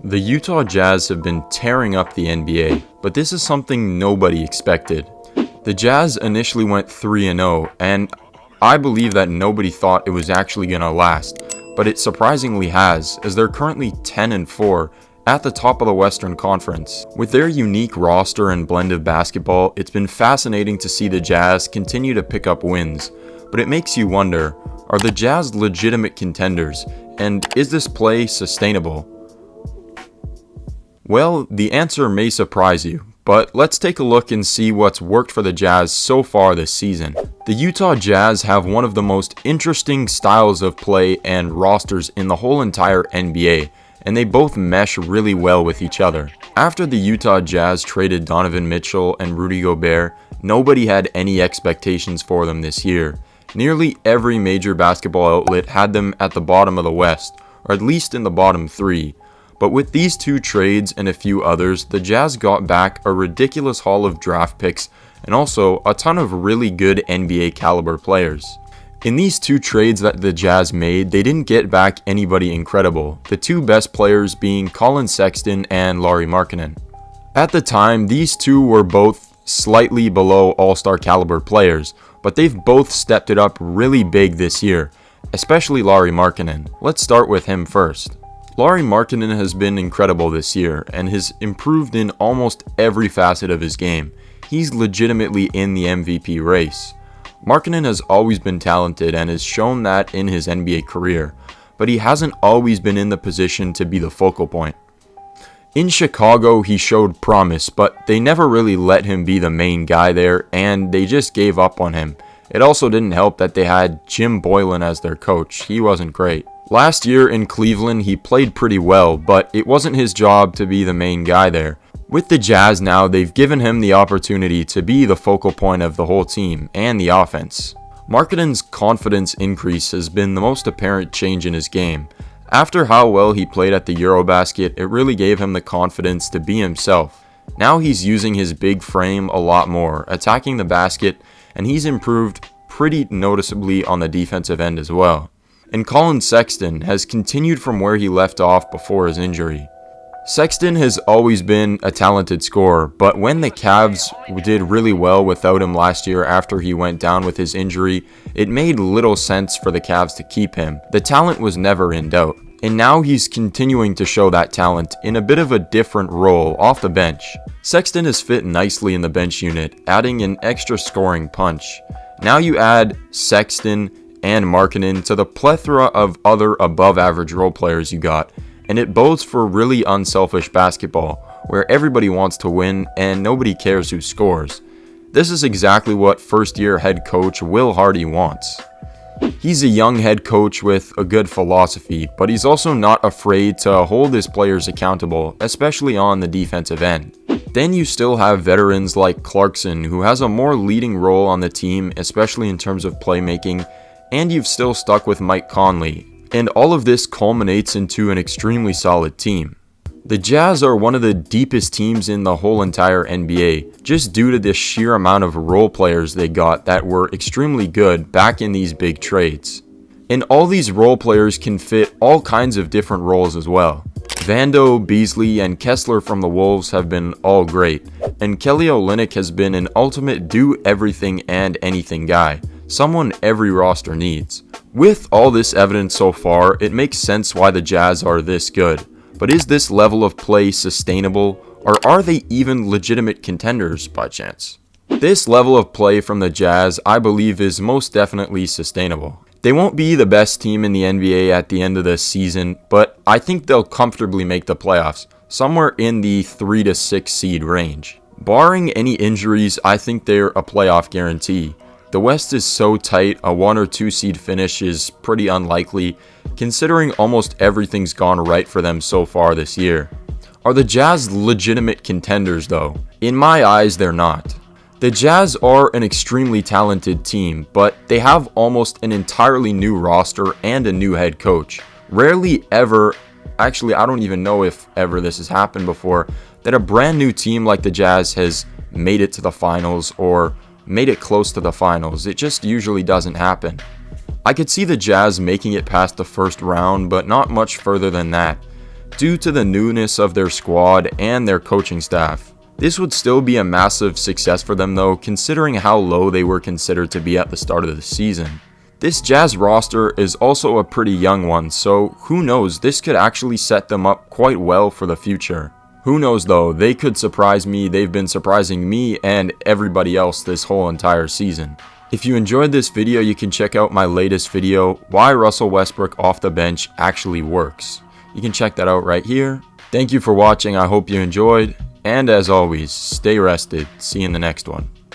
The Utah Jazz have been tearing up the NBA, but this is something nobody expected. The Jazz initially went 3-0, and I believe that nobody thought it was actually going to last, but it surprisingly has, as they're currently 10-4 at the top of the Western Conference. With their unique roster and blend of basketball, it's been fascinating to see the Jazz continue to pick up wins, but it makes you wonder, are the Jazz legitimate contenders, and is this play sustainable? Well, the answer may surprise you, but let's take a look and see what's worked for the Jazz so far this season. The Utah Jazz have one of the most interesting styles of play and rosters in the whole entire NBA, and they both mesh really well with each other. After the Utah Jazz traded Donovan Mitchell and Rudy Gobert, nobody had any expectations for them this year. Nearly every major basketball outlet had them at the bottom of the West, or at least in the bottom three. But with these two trades and a few others, the Jazz got back a ridiculous haul of draft picks and also a ton of really good NBA caliber players. In these two trades that the Jazz made, they didn't get back anybody incredible, the two best players being Collin Sexton and Lauri Markkanen. At the time, these two were both slightly below all-star caliber players, but they've both stepped it up really big this year, especially Lauri Markkanen. Let's start with him first. Lauri Markkanen has been incredible this year and has improved in almost every facet of his game. He's legitimately in the MVP race. Markkanen has always been talented and has shown that in his NBA career, but he hasn't always been in the position to be the focal point. In Chicago, he showed promise, but they never really let him be the main guy there, and they just gave up on him. It also didn't help that they had Jim Boylen as their coach. He wasn't great. Last year in Cleveland, he played pretty well, but it wasn't his job to be the main guy there. With the Jazz now, they've given him the opportunity to be the focal point of the whole team and the offense. Markkanen's confidence increase has been the most apparent change in his game. After how well he played at the Eurobasket, it really gave him the confidence to be himself. Now he's using his big frame a lot more, attacking the basket, and he's improved pretty noticeably on the defensive end as well. And Collin Sexton has continued from where he left off before his injury. Sexton has always been a talented scorer, but when the Cavs did really well without him last year after he went down with his injury, it made little sense for the Cavs to keep him. The talent was never in doubt. And now he's continuing to show that talent in a bit of a different role off the bench. Sexton has fit nicely in the bench unit, adding an extra scoring punch. Now you add Sexton and Markkanen to the plethora of other above-average role players you got, and it bodes for really unselfish basketball, where everybody wants to win and nobody cares who scores. This is exactly what first-year head coach Will Hardy wants. He's a young head coach with a good philosophy, but he's also not afraid to hold his players accountable, especially on the defensive end. Then you still have veterans like Clarkson, who has a more leading role on the team, especially in terms of playmaking, and you've still stuck with Mike Conley, and all of this culminates into an extremely solid team. The Jazz are one of the deepest teams in the whole entire NBA, just due to the sheer amount of role players they got that were extremely good back in these big trades. And all these role players can fit all kinds of different roles as well. Vando, Beasley, and Kessler from the Wolves have been all great, and Kelly Olynyk has been an ultimate do-everything and anything guy, someone every roster needs. With all this evidence so far, it makes sense why the Jazz are this good. But is this level of play sustainable, or are they even legitimate contenders by chance? This level of play from the Jazz, I believe, is most definitely sustainable. They won't be the best team in the NBA at the end of the season, but I think they'll comfortably make the playoffs, somewhere in the 3 to 6 seed range. Barring any injuries, I think they're a playoff guarantee. The West is so tight, a 1 or 2 seed finish is pretty unlikely, considering almost everything's gone right for them so far this year. Are the Jazz legitimate contenders though? In my eyes, they're not. The Jazz are an extremely talented team, but they have almost an entirely new roster and a new head coach. Rarely ever, actually I don't even know if ever this has happened before, that a brand new team like the Jazz has made it to the finals or made it close to the finals. It just usually doesn't happen. I could see the Jazz making it past the first round, but not much further than that. due to the newness of their squad and their coaching staff. This would still be a massive success for them though, considering how low they were considered to be at the start of the season. This Jazz roster is also a pretty young one, so who knows, this could actually set them up quite well for the future. Who knows though, they could surprise me. They've been surprising me and everybody else this whole entire season. If you enjoyed this video, you can check out my latest video, Why Russell Westbrook Off the Bench Actually Works. You can check that out right here. Thank you for watching, I hope you enjoyed, and as always, stay rested. See you in the next one.